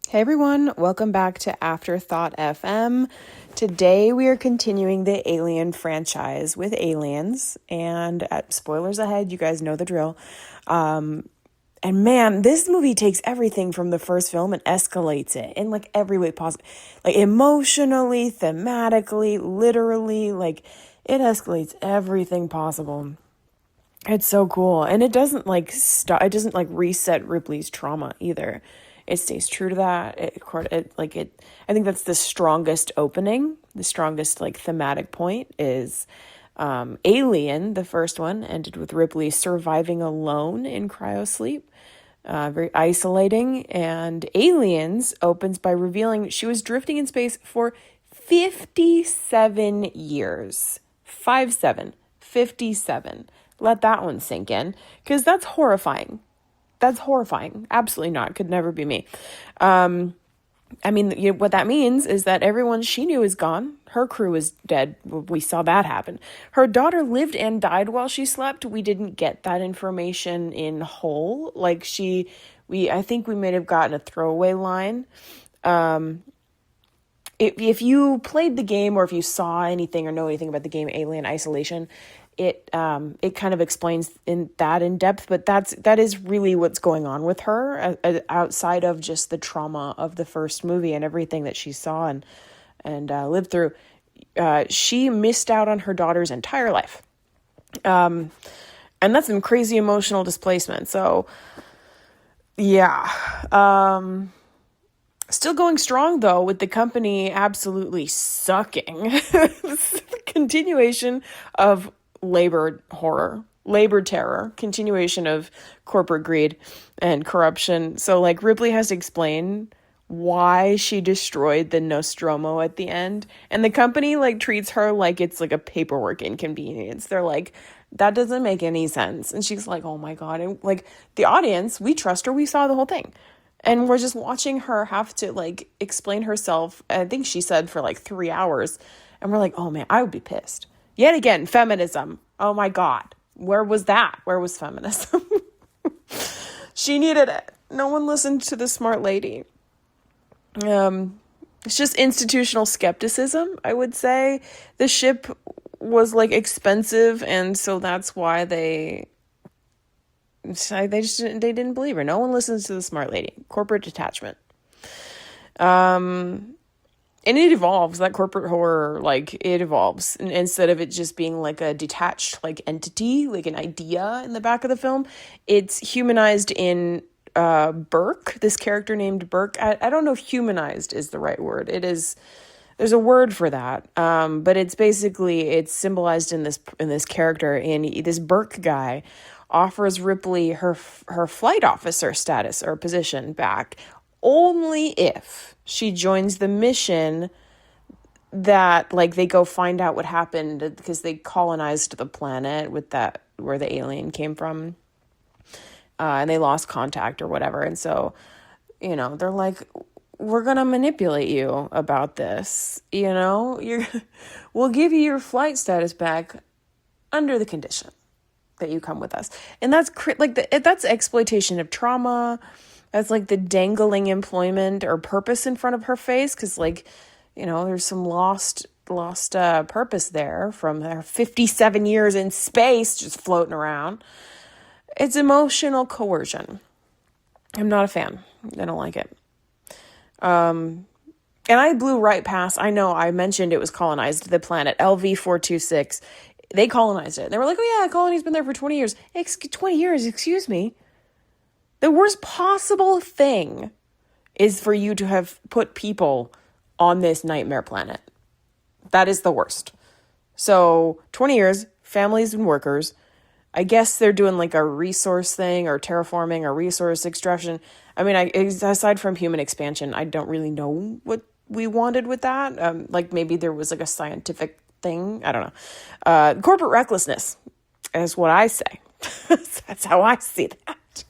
Hey everyone, welcome back to Afterthought FM. Today we are continuing the Alien franchise with Aliens, and spoilers ahead, you guys know the drill. And man, this movie takes everything from the first film and escalates it in like every way possible. Like emotionally, thematically, literally, like it escalates everything possible. It's so cool. And it doesn't like stop, it doesn't like reset Ripley's trauma either. It stays true to that. I think that's the strongest opening, the strongest like thematic point is Alien, the first one, ended with Ripley surviving alone in cryosleep, very isolating. And Aliens opens by revealing she was drifting in space for 57 years. 57. Let that one sink in, because that's horrifying. That's horrifying. Absolutely not. Could never be me. What that means is that everyone she knew is gone. Her crew is dead. We saw that happen. Her daughter lived and died while she slept. We didn't get that information in whole. I think we may have gotten a throwaway line. If you played the game or if you saw anything or know anything about the game Alien Isolation, it kind of explains in depth, but that is really what's going on with her outside of just the trauma of the first movie and everything that she saw and lived through. She missed out on her daughter's entire life. And that's some crazy emotional displacement. So yeah. Still going strong, though, with the company absolutely sucking. Continuation of labor terror, continuation of corporate greed and corruption. So, Ripley has to explain why she destroyed the Nostromo at the end. And the company, treats her like it's, a paperwork inconvenience. They're like, that doesn't make any sense. And she's like, oh, my God. And, the audience, we trust her. We saw the whole thing. And we're just watching her have to, explain herself, I think she said, for, 3 hours. And we're like, oh, man, I would be pissed. Yet again, feminism. Oh, my God. Where was that? Where was feminism? She needed it. No one listened to the smart lady. It's just institutional skepticism, I would say. The ship was, expensive, and so that's why they didn't believe her. No one listens to the smart lady. Corporate detachment. And it evolves. That corporate horror, it evolves. And instead of it just being a detached entity, an idea in the back of the film, it's humanized in Burke, this character named Burke. I don't know if humanized is the right word. It is. There's a word for that, but it's symbolized in this character. And this Burke guy offers Ripley her flight officer status or position back only if she joins the mission that they go find out what happened because they colonized the planet with that where the alien came from, and they lost contact or whatever. And so, they're like, we're going to manipulate you about this, we'll give you your flight status back under the condition that you come with us. And that's that's exploitation of trauma. That's the dangling employment or purpose in front of her face. Cause there's some lost purpose there from her 57 years in space, just floating around. It's emotional coercion. I'm not a fan. I don't like it. And I blew right past, I know I mentioned it was colonized, the planet LV-426. They colonized it. They were like, oh yeah, colony's been there for 20 years. 20 years, excuse me. The worst possible thing is for you to have put people on this nightmare planet. That is the worst. So 20 years, families and workers. I guess they're doing a resource thing or terraforming or resource extraction. I mean, aside from human expansion, I don't really know what we wanted with that. Maybe there was a scientific thing. I don't know. Corporate recklessness is what I say. That's how I see that.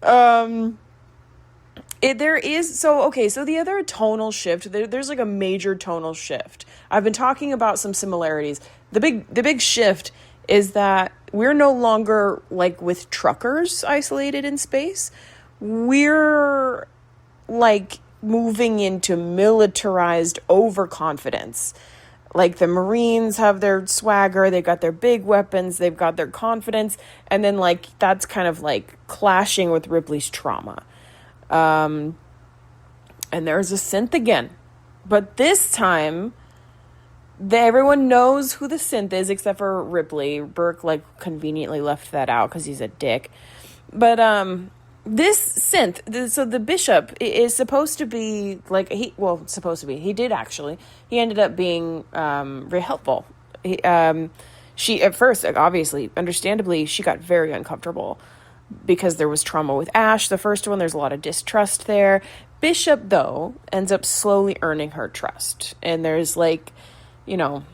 So the other tonal shift, there's a major tonal shift. I've been talking about some similarities. The big shift is that we're no longer with truckers isolated in space. We're moving into militarized overconfidence. Like the Marines have their swagger, they've got their big weapons, they've got their confidence, and then like that's kind of like clashing with Ripley's trauma. And there's a synth again. But this time, everyone knows who the synth is except for Ripley. Burke like conveniently left that out because he's a dick. But this synth, so the bishop is supposed to be like he did actually. He ended up being very helpful. She at first, obviously, understandably, she got very uncomfortable because there was trauma with Ash, the first one. There's a lot of distrust there. Bishop, though, ends up slowly earning her trust, and there's like, you know,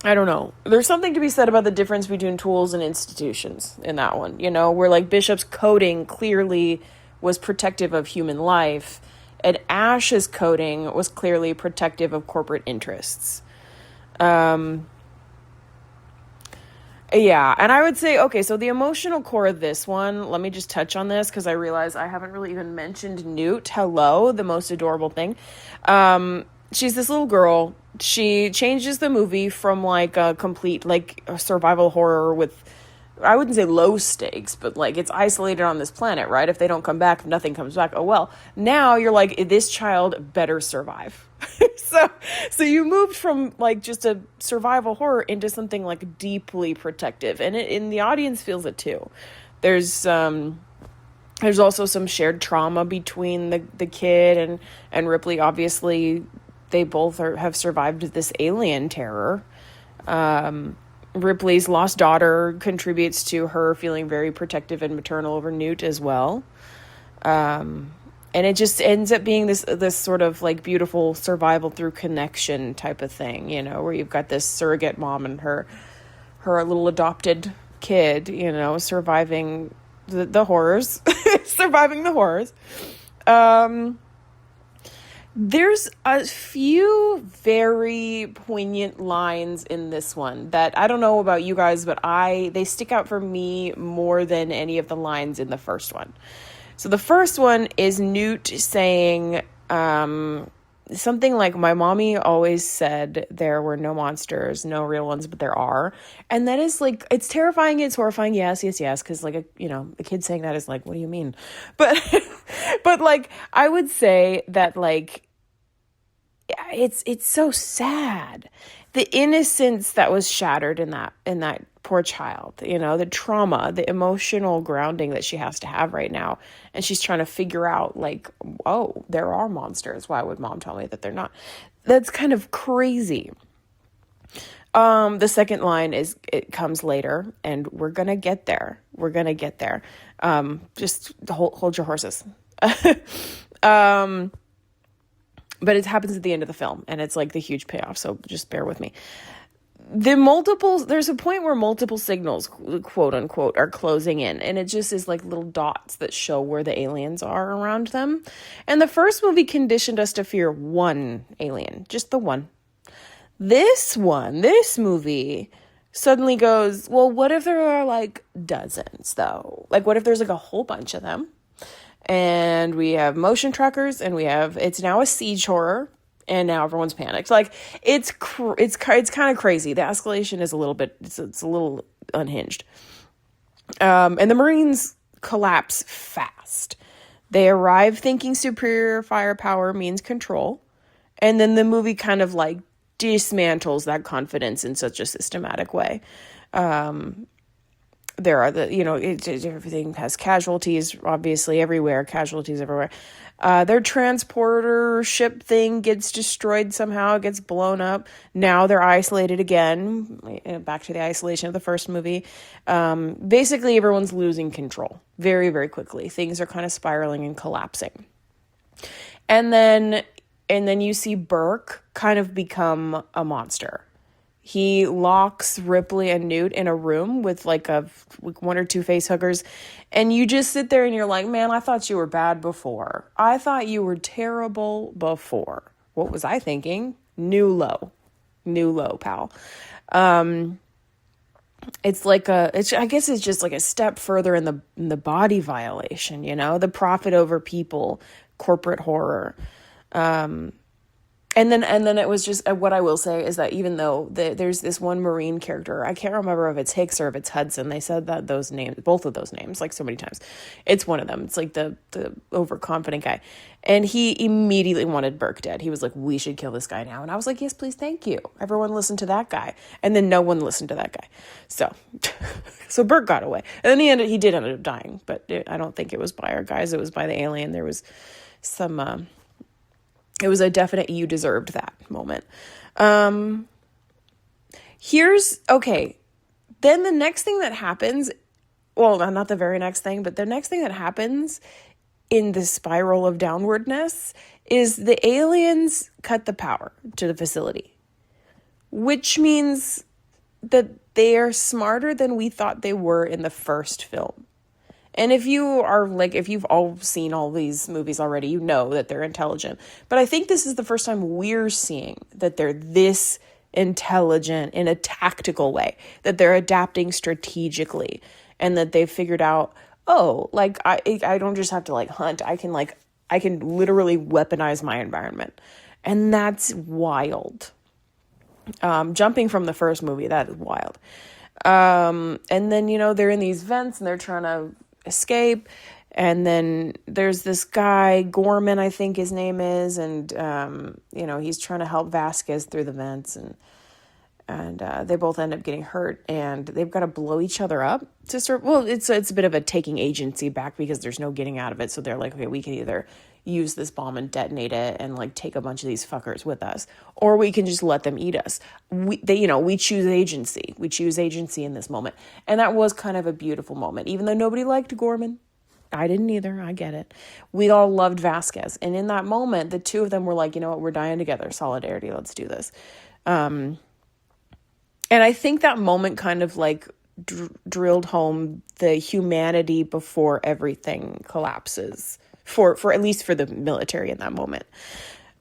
I don't know. There's something to be said about the difference between tools and institutions in that one, you know, where like Bishop's coding clearly was protective of human life and Ash's coding was clearly protective of corporate interests. Yeah, and I would say, okay, so the emotional core of this one, let me just touch on this because I realize I haven't really even mentioned Newt. Hello, the most adorable thing. She's this little girl. She changes the movie from like a complete like a survival horror with, I wouldn't say low stakes, but like it's isolated on this planet, right? If they don't come back, nothing comes back. Oh well. Now you're like, this child better survive. So you moved from like just a survival horror into something like deeply protective, and the audience feels it too. There's also some shared trauma between the kid and Ripley. Obviously, they both have survived this alien terror. Ripley's lost daughter contributes to her feeling very protective and maternal over Newt as well. And it just ends up being this sort of like beautiful survival through connection type of thing, you know, where you've got this surrogate mom and her little adopted kid, you know, surviving the horrors, surviving the horrors. There's a few very poignant lines in this one that I don't know about you guys, but they stick out for me more than any of the lines in the first one. So the first one is Newt saying something like, my mommy always said there were no monsters, no real ones, but there are. And that is like, it's terrifying, it's horrifying, yes, because like, a kid saying that is like, what do you mean? But but like, I would say that like, it's so sad. The innocence that was shattered in that poor child, you know, the trauma, the emotional grounding that she has to have right now. And she's trying to figure out like, oh, there are monsters. Why would mom tell me that they're not? That's kind of crazy. The second line it comes later, and we're going to get there. Just hold your horses. But it happens at the end of the film, and it's like the huge payoff, so just bear with me. There's a point where multiple signals, quote unquote, are closing in, and it just is like little dots that show where the aliens are around them. And the first movie conditioned us to fear one alien, just the one. This movie suddenly goes, well, what if there are like dozens though? Like what if there's like a whole bunch of them? And we have motion trackers, and it's now a siege horror, and now everyone's panicked. Like it's kind of crazy. The escalation is a little bit, it's a little unhinged. And the Marines collapse fast. They arrive thinking superior firepower means control, and then the movie kind of like dismantles that confidence in such a systematic way. There are everything has casualties, obviously, everywhere, casualties everywhere. Their transporter ship thing gets destroyed somehow, gets blown up. Now they're isolated again, back to the isolation of the first movie. Basically, everyone's losing control very, very quickly. Things are kind of spiraling and collapsing. And then you see Burke kind of become a monster. He locks Ripley and Newt in a room with like one or two face huggers. And you just sit there and you're like, man, I thought you were bad before. I thought you were terrible before. What was I thinking? New low, pal. It's like I guess it's just like a step further in the body violation, you know, the profit over people corporate horror. And then it was just, what I will say is that even though there's this one Marine character, I can't remember if it's Hicks or if it's Hudson. They said that those names, both of those names, like so many times. It's one of them. It's like the overconfident guy. And he immediately wanted Burke dead. He was like, we should kill this guy now. And I was like, yes, please, thank you. Everyone listened to that guy. And then no one listened to that guy. So Burke got away. And then he did end up dying. But I don't think it was by our guys. It was by the alien. There was some... It was a definite you deserved that moment. Okay. Then the next thing that happens, well, not the very next thing, but the next thing that happens in the spiral of downwardness is the aliens cut the power to the facility, which means that they are smarter than we thought they were in the first film. And if you've all seen all these movies already, you know that they're intelligent. But I think this is the first time we're seeing that they're this intelligent in a tactical way, that they're adapting strategically, and that they've figured out, I don't just have to hunt. I can literally weaponize my environment. And that's wild. Jumping from the first movie, that is wild. And then, they're in these vents and they're trying to escape, and then there's this guy Gorman, I think his name is, and he's trying to help Vasquez through the vents, and they both end up getting hurt, and they've got to blow each other up to start. Well, it's a bit of a taking agency back because there's no getting out of it, so they're like, okay, we can either use this bomb and detonate it and take a bunch of these fuckers with us, or we can just let them eat us. We choose agency. We choose agency in this moment. And that was kind of a beautiful moment, even though nobody liked Gorman. I didn't either. I get it. We all loved Vasquez. And in that moment, the two of them were like, you know what, we're dying together. Solidarity. Let's do this. And I think that moment kind of drilled home the humanity before everything collapses. For at least for the military in that moment.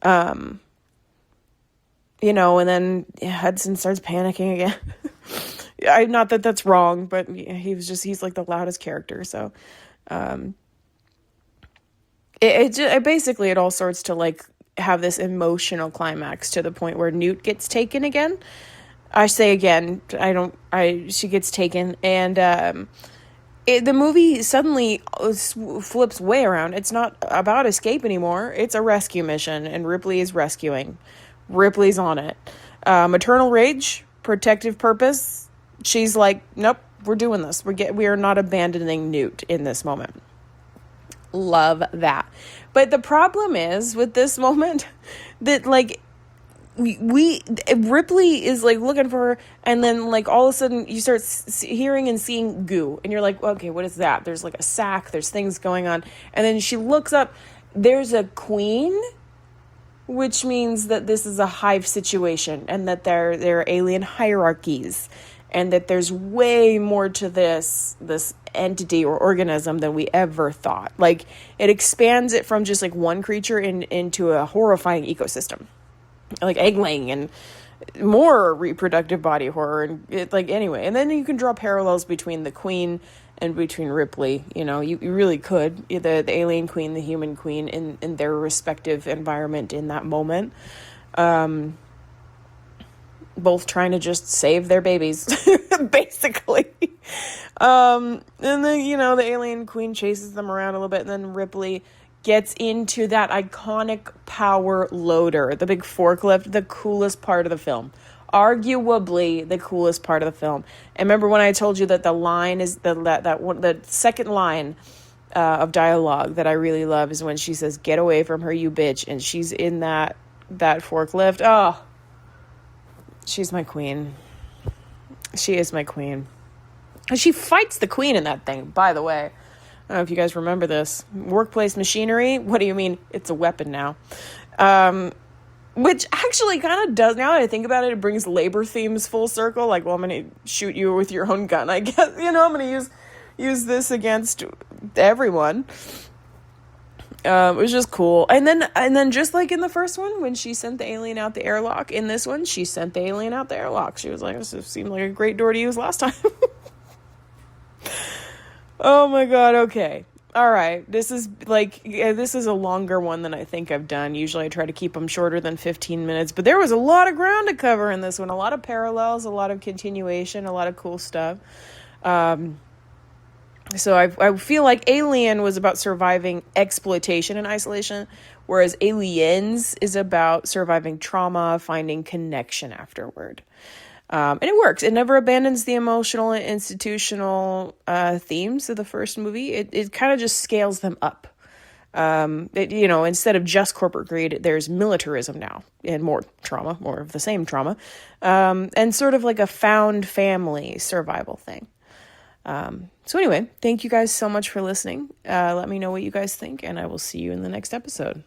And then Hudson starts panicking again. Not that that's wrong, but he's like the loudest character. So, it all starts to have this emotional climax to the point where Newt gets taken again. I say again, she gets taken, and, the movie suddenly flips way around. It's not about escape anymore. It's a rescue mission, and Ripley is rescuing. Ripley's on it. Maternal rage, protective purpose. She's like, nope, we're doing this. We are not abandoning Newt in this moment. Love that. But the problem is with this moment that Ripley is looking for her, and then all of a sudden you start hearing and seeing goo, and you're like, okay, what is that? There's a sack, there's things going on, and then she looks up, there's a queen, which means that this is a hive situation, and that there are alien hierarchies, and that there's way more to this entity or organism than we ever thought. It expands it from just one creature into a horrifying ecosystem. Egg laying and more reproductive body horror, and anyway, and then you can draw parallels between the queen and between Ripley. You really could, the alien queen, the human queen, in their respective environment in that moment, both trying to just save their babies basically. And then the alien queen chases them around a little bit, and then Ripley gets into that iconic power loader, the big forklift, the coolest part of the film. Arguably the coolest part of the film. And remember when I told you that the line is the second line of dialogue that I really love is when she says, "Get away from her, you bitch," and she's in that forklift. Oh, she's my queen. She is my queen. And she fights the queen in that thing, by the way. I don't know if you guys remember this. Workplace machinery? What do you mean? It's a weapon now. Which actually kind of does, now that I think about it, it brings labor themes full circle. I'm going to shoot you with your own gun, I guess. I'm going to use this against everyone. It was just cool. And then just like in the first one, when she sent the alien out the airlock, in this one, she sent the alien out the airlock. She was like, this seemed like a great door to use last time. Oh my God. Okay. All right. This is a longer one than I think I've done. Usually I try to keep them shorter than 15 minutes, but there was a lot of ground to cover in this one. A lot of parallels, a lot of continuation, a lot of cool stuff. So I feel like Alien was about surviving exploitation and isolation, whereas Aliens is about surviving trauma, finding connection afterward. And it works. It never abandons the emotional and institutional themes of the first movie. It kind of just scales them up. Instead of just corporate greed, there's militarism now and more trauma, more of the same trauma, and sort of like a found family survival thing. So anyway, thank you guys so much for listening. Let me know what you guys think, and I will see you in the next episode.